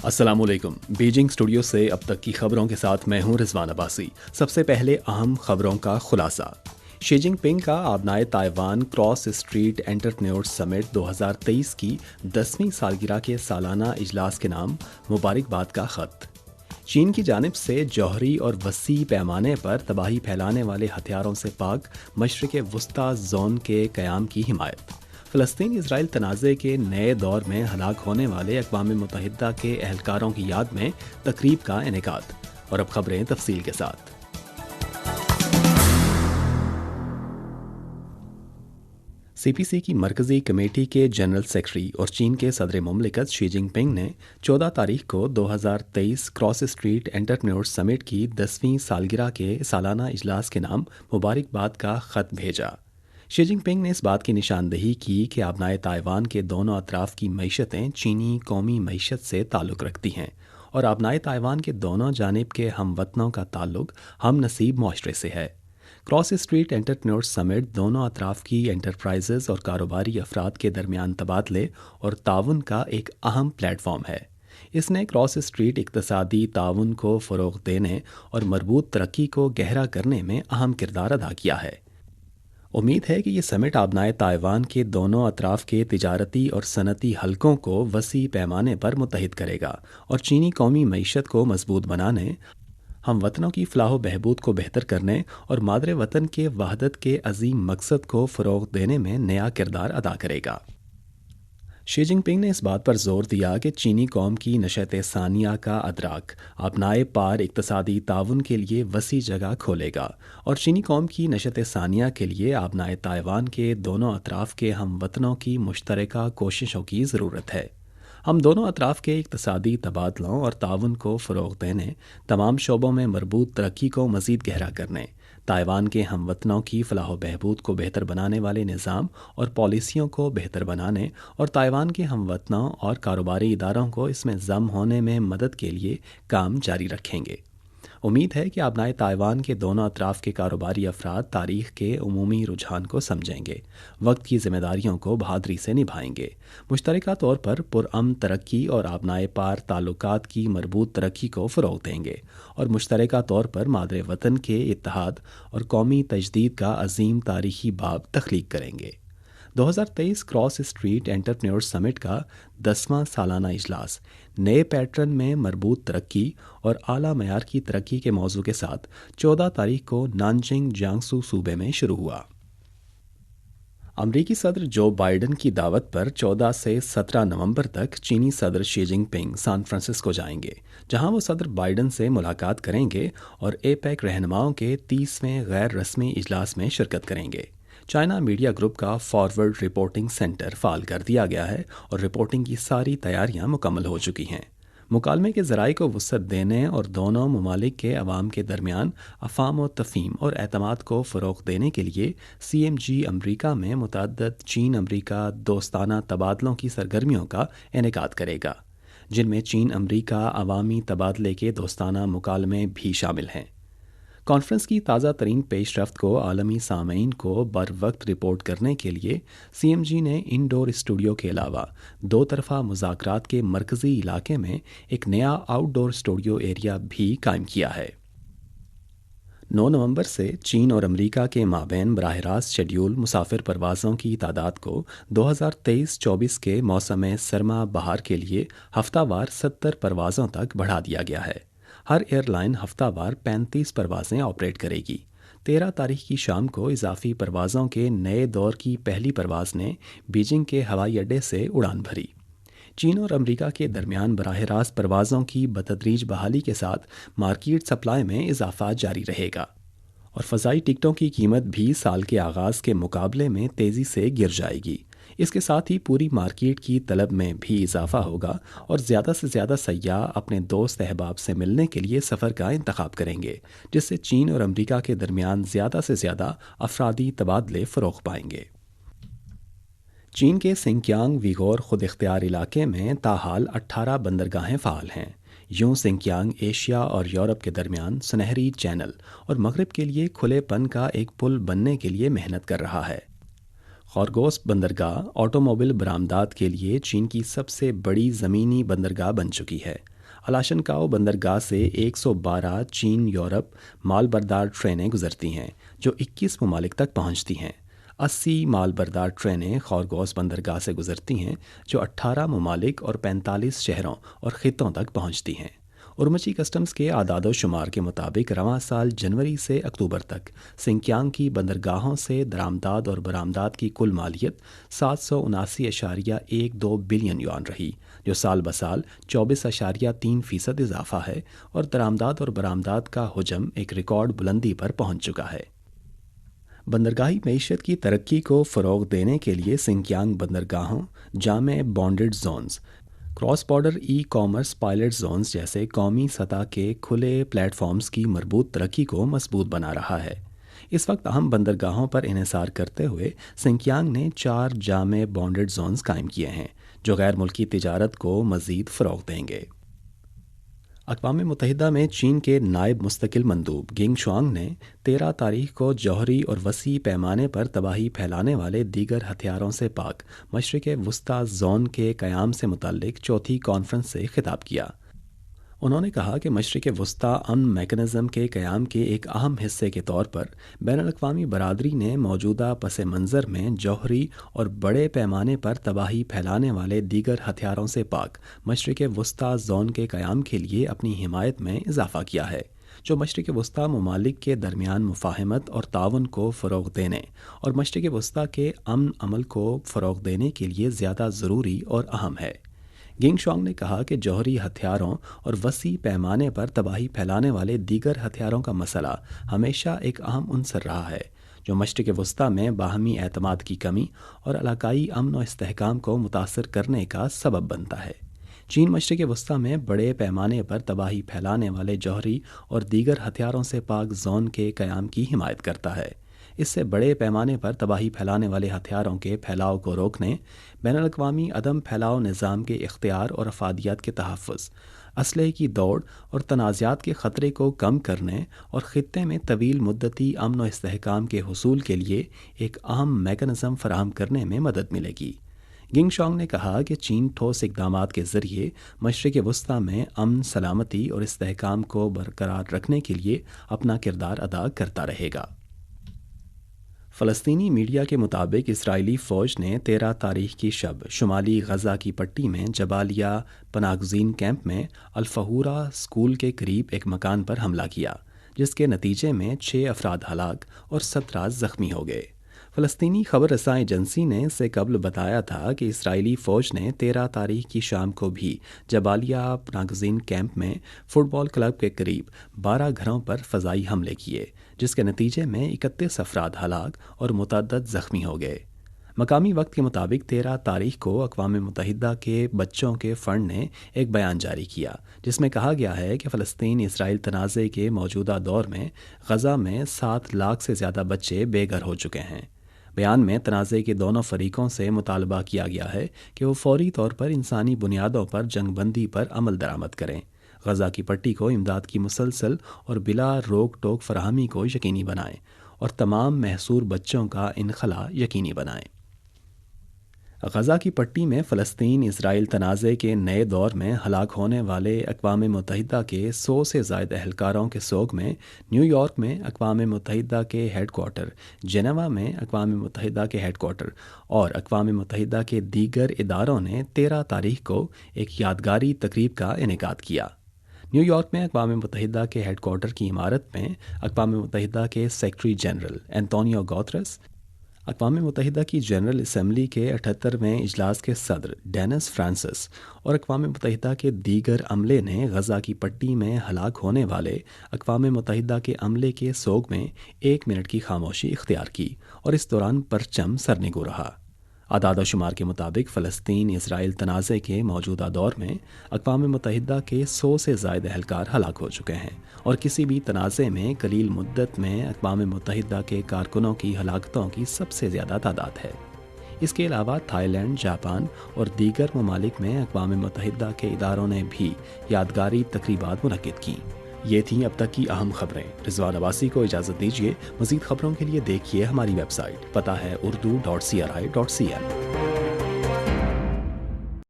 अस्सलाम वालेकुम। Beijing studio से अब तक की खबरों के साथ मैं हूं रिजवान अब्बासी। सबसे पहले अहम खबरों का खुलासा। शी जिनपिंग का आबनाए Taiwan cross strait entrepreneurs summit 2023 की 10वीं सालगिरह के सालाना इजलास के नाम मुबारकबाद का खत। चीन की जानिब से जौहरी और वसी पैमाने पर तबाही फैलाने वाले हथियारों से पाक मशरिक़ वस्ता जोन के क़याम की हिमायत। फ़लस्तीन इसराइल तनाज़े के नए दौर में हलाक होने वाले अक़वाम मुत्तहिदा के एहलकारों की याद में तकरीब का इनेकाद। और अब खबरें तफसील के साथ। CPC की मरकज़ी कमेटी के जनरल सेक्रेटरी और चीन के सदर मुमलिकत शी जिनपिंग ने 14 तारीख को 2023 क्रॉस स्ट्रीट एंटरप्रेन्योर्स समिट की 10वीं सालगिरह के सालाना इजलास के नाम मुबारकबाद का ख़त भेजा। शी जिनपिंग ने इस बात की निशानदही की कि आबनाए ताइवान के दोनों अतराफ़ की मईशतें चीनी कौमी मईशत से ताल्लुक़ रखती हैं और आबनाए ताइवान के दोनों जानिब के हमवतनों का ताल्लुक़ हम नसीब मुआशरे से है। क्रॉस स्ट्रीट एंटरप्रेन्योर्स समिट दोनों अतराफ़ की एंटरप्राइजेज़ और कारोबारी अफराद के दरमियान तबादले और ताउन का एक अहम प्लेटफॉर्म है। इसने क्रॉस स्ट्रीट इक़्तिसादी ताउन को फ़रोग़ देने और मरबूत तरक्की को गहरा करने में अहम किरदार अदा किया है। उम्मीद है कि ये समिट आबनाए ताइवान के दोनों अतराफ़ के तिजारती और सनती हलकों को वसी पैमाने पर मुत्तहिद करेगा और चीनी कौमी मईशत को मजबूत बनाने, हम वतनों की फलाह बहबूद को बेहतर करने और मादरे वतन के वहदत के अजीम मकसद को फ़रोग़ देने में नया किरदार अदा करेगा। शी जिनपिंग ने इस बात पर जोर दिया कि चीनी कौम की नशत सानिया का अदराक अपनाए पार इक़्तिसादी ताउन के लिए वसी जगह खोलेगा और चीनी कौम की नशत सानिया के लिए आबनाए ताइवान के दोनों अतराफ़ के हम वतनों की मुश्तरका कोशिशों की ज़रूरत है। हम दोनों अतराफ़ के इक़्तिसादी तबादलों और ताउन को फ़रोग़ देने, तमाम शोबों में मरबूत तरक्की को मज़ीद गहरा करने, ताइवान के हमवतनों की फलाह बहबूद को बेहतर बनाने वाले निज़ाम और पॉलिसियों को बेहतर बनाने और ताइवान के हमवतनों और कारोबारी इदारों को इसमें ज़म होने में मदद के लिए काम जारी रखेंगे। उम्मीद है कि आबनाए ताइवान के दोनों अतराफ़ के कारोबारी अफराद तारीख़ के उमूमी रुझान को समझेंगे, वक्त की ज़िम्मेदारियों को बहादुरी से निभाएंगे, मुश्तरका तौर पर पुरअमन तरक्की और आबनाए पार ताल्लुकात की मरबूत तरक्की को फ़रोग़ देंगे और मुश्तरका तौर पर मादरे वतन के इत्तेहाद और कौमी तजदीद का अजीम तारीख़ी बाब तख्लीक करेंगे। 2023 क्रॉस स्ट्रीट एंटरप्रेन्योर्स समिट का 10वां सालाना इजलास नए पैटर्न में मरबूत तरक्की और आला मयार की तरक्की के मौजू के साथ 14 तारीख को नानजिंग जियांगसू सूबे में शुरू हुआ। अमरीकी सदर जो बाइडन की दावत पर 14 से 17 नवंबर तक चीनी सदर शी जिनपिंग सैन फ्रांसिस्को जाएंगे, जहां वो सदर बाइडन से मुलाकात करेंगे और एपेक रहनुमाओं के 30वें गैर रस्मी इजलास में शिरकत करेंगे। चाइना मीडिया ग्रुप का फॉरवर्ड रिपोर्टिंग सेंटर फाल कर दिया गया है और रिपोर्टिंग की सारी तैयारियां मुकम्मल हो चुकी हैं। मुकालमे के ज़राए को वुसअत देने और दोनों ममालिक के अवाम के दरमियान अफ़ाम व तफ़हीम और एतमाद को फ़रोग़ देने के लिए CMG अमरीका में मुतअद्दिद चीन अमरीका दोस्ताना तबादलों की सरगर्मियों का इनेकाद करेगा, जिनमें चीन अमरीका अवामी तबादले के दोस्ताना मुकालमे भी शामिल हैं। कॉन्फ्रेंस की ताज़ा तरीन पेशरफ्त को आलमी सामीन को बर वक्त रिपोर्ट करने के लिए CMG ने इंडोर स्टूडियो के अलावा दो तरफ़ा मुज़ाकरात के मरकज़ी इलाके में एक नया आउटडोर स्टूडियो एरिया भी कायम किया है। 9 नवंबर से चीन और अमरीका के माबैन बराह रास्त शेड्यूल मुसाफिर परवाज़ों की तादाद को 2023-24 के मौसम सरमा बहार के लिए हफ्तावार 70 परवाज़ों तक बढ़ा दिया गया है। हर एयरलाइन हफ्तावार 35 परवाज़ें ऑपरेट करेगी। 13 तारीख की शाम को इजाफी परवाज़ों के नए दौर की पहली परवाज़ ने बीजिंग के हवाई अड्डे से उड़ान भरी। चीन और अमरीका के दरमियान बराह रास्त परवाज़ों की बतदरीज बहाली के साथ मार्केट सप्लाई में इजाफा जारी रहेगा और फ़ज़ाई टिकटों की कीमत भी साल के आगाज़ के मुकाबले में तेज़ी से गिर जाएगी। इसके साथ ही पूरी मार्केट की तलब में भी इजाफा होगा और ज़्यादा से ज़्यादा सयाह अपने दोस्त अहबाब से मिलने के लिए सफ़र का इंतखाब करेंगे, जिससे चीन और अमरीका के दरमियान ज़्यादा से ज़्यादा अफरादी तबादले फ़रोग़ पाएंगे। चीन के सिंकियांग विगोर खुद इख्तियार इलाके में ताहाल 18 बंदरगाहें फ़ाल हैं। यूं सिंकियांग एशिया और यूरोप के दरमियान सुनहरी चैनल और मगरिब के लिए खुलेपन का एक पुल बनने के लिए मेहनत कर रहा है। खरगोश बंदरगाह ऑटोमोबाइल बरामदात के लिए चीन की सबसे बड़ी ज़मीनी बंदरगाह बन चुकी है। الاشنکاؤ بندرگاہ سے 112 چین یورپ مال بردار ٹرینیں گزرتی ہیں جو 21 ممالک تک پہنچتی ہیں۔ 80 مال بردار ٹرینیں خورگوس بندرگاہ سے گزرتی ہیں جو 18 ممالک اور 45 شہروں اور خطوں تک پہنچتی ہیں۔ ارمچی کسٹمز کے اعداد و شمار کے مطابق رواں سال جنوری سے اکتوبر تک سنکیانگ کی بندرگاہوں سے درآمدات اور برآمدات کی کل مالیت 779.12 بلین یوان رہی، جو سال بسال 24.3% اضافہ ہے، اور درآمدات اور برآمدات کا حجم ایک ریکارڈ بلندی پر پہنچ چکا ہے۔ بندرگاہی معیشت کی ترقی کو فروغ دینے کے لیے سنکیانگ بندرگاہوں، جامع bonded zones, cross border e commerce pilot zones جیسے قومی سطح کے کھلے پلیٹ فارمز کی مربوط ترقی کو مضبوط بنا رہا ہے۔ اس وقت اہم بندرگاہوں پر انحصار کرتے ہوئے سنکیانگ نے 4 جامع بانڈڈ زونز قائم کیے ہیں جو غیر ملکی تجارت کو مزید فروغ دیں گے۔ اقوام متحدہ میں چین کے نائب مستقل مندوب گینگ شوانگ نے 13 تاریخ کو جوہری اور وسیع پیمانے پر تباہی پھیلانے والے دیگر ہتھیاروں سے پاک مشرق وسطی زون کے قیام سے متعلق چوتھی کانفرنس سے خطاب کیا۔ انہوں نے کہا کہ مشرق وسطی امن میکانزم کے قیام کے ایک اہم حصے کے طور پر بین الاقوامی برادری نے موجودہ پس منظر میں جوہری اور بڑے پیمانے پر تباہی پھیلانے والے دیگر ہتھیاروں سے پاک مشرق وسطی زون کے قیام کے لیے اپنی حمایت میں اضافہ کیا ہے، جو مشرق وسطی ممالک کے درمیان مفاہمت اور تعاون کو فروغ دینے اور مشرق وسطی کے امن عمل کو فروغ دینے کے لیے زیادہ ضروری اور اہم ہے۔ گینگ شوانگ نے کہا کہ جوہری ہتھیاروں اور وسیع پیمانے پر تباہی پھیلانے والے دیگر ہتھیاروں کا مسئلہ ہمیشہ ایک اہم عنصر رہا ہے جو مشرق وسطی میں باہمی اعتماد کی کمی اور علاقائی امن و استحکام کو متاثر کرنے کا سبب بنتا ہے۔ چین مشرق وسطی میں بڑے پیمانے پر تباہی پھیلانے والے جوہری اور دیگر ہتھیاروں سے پاک زون کے قیام کی حمایت کرتا ہے۔ اس سے بڑے پیمانے پر تباہی پھیلانے والے ہتھیاروں کے پھیلاؤ کو روکنے، بین الاقوامی عدم پھیلاؤ نظام کے اختیار اور افادیت کے تحفظ، اسلحے کی دوڑ اور تنازعات کے خطرے کو کم کرنے اور خطے میں طویل مدتی امن و استحکام کے حصول کے لیے ایک اہم میکانزم فراہم کرنے میں مدد ملے گی۔ گینگ شوانگ نے کہا کہ چین ٹھوس اقدامات کے ذریعے مشرق وسطی میں امن، سلامتی اور استحکام کو برقرار رکھنے کے لیے اپنا کردار ادا کرتا رہے گا۔ فلسطینی میڈیا کے مطابق اسرائیلی فوج نے 13 تاریخ کی شب شمالی غزہ کی پٹی میں جبالیہ پناہ گزین کیمپ میں الفہورہ اسکول کے قریب ایک مکان پر حملہ کیا، جس کے نتیجے میں 6 افراد ہلاک اور 17 زخمی ہو گئے۔ فلسطینی خبر رساں ایجنسی نے اس سے قبل بتایا تھا کہ اسرائیلی فوج نے 13 تاریخ کی شام کو بھی جبالیہ پناہ گزین کیمپ میں فٹ بال کلب کے قریب 12 گھروں پر فضائی حملے کیے، جس کے نتیجے میں 31 افراد ہلاک اور متعدد زخمی ہو گئے۔ مقامی وقت کے مطابق 13 تاریخ کو اقوام متحدہ کے بچوں کے فنڈ نے ایک بیان جاری کیا جس میں کہا گیا ہے کہ فلسطین اسرائیل تنازع کے موجودہ دور میں غزہ میں 7 لاکھ سے زیادہ بچے بے گھر ہو چکے ہیں۔ بیان میں تنازع کے دونوں فریقوں سے مطالبہ کیا گیا ہے کہ وہ فوری طور پر انسانی بنیادوں پر جنگ بندی پر عمل درآمد کریں، غزہ کی پٹی کو امداد کی مسلسل اور بلا روک ٹوک فراہمی کو یقینی بنائیں اور تمام محصور بچوں کا انخلاء یقینی بنائیں۔ غزہ کی پٹی میں فلسطین اسرائیل تنازع کے نئے دور میں ہلاک ہونے والے اقوام متحدہ کے 100 سے زائد اہلکاروں کے سوگ میں نیو یارک میں اقوام متحدہ کے ہیڈ کوارٹر، جنیوا میں اقوام متحدہ کے ہیڈ کوارٹر اور اقوام متحدہ کے دیگر اداروں نے 13 تاریخ کو ایک یادگاری تقریب کا انعقاد کیا۔ نیو یارک میں اقوام متحدہ کے ہیڈ کوارٹر کی عمارت میں اقوام متحدہ کے سیکرٹری جنرل انتونیو گوتریس، اقوام متحدہ کی جنرل اسمبلی کے 78ویں اجلاس کے صدر ڈینس فرانسس اور اقوام متحدہ کے دیگر عملے نے غزہ کی پٹی میں ہلاک ہونے والے اقوام متحدہ کے عملے کے سوگ میں 1 منٹ کی خاموشی اختیار کی اور اس دوران پرچم سرنگوں رہا۔ اعداد و شمار کے مطابق فلسطین اسرائیل تنازع کے موجودہ دور میں اقوام متحدہ کے 100 سے زائد اہلکار ہلاک ہو چکے ہیں اور کسی بھی تنازع میں قلیل مدت میں اقوام متحدہ کے کارکنوں کی ہلاکتوں کی سب سے زیادہ تعداد ہے۔ اس کے علاوہ تھائی لینڈ، جاپان اور دیگر ممالک میں اقوام متحدہ کے اداروں نے بھی یادگاری تقریبات منعقد کیں۔ یہ تھیں اب تک کی اہم خبریں۔ رضوان عباسی کو اجازت دیجیے۔ مزید خبروں کے لیے دیکھیے ہماری ویب سائٹ، پتہ ہے urdu.cri.cn۔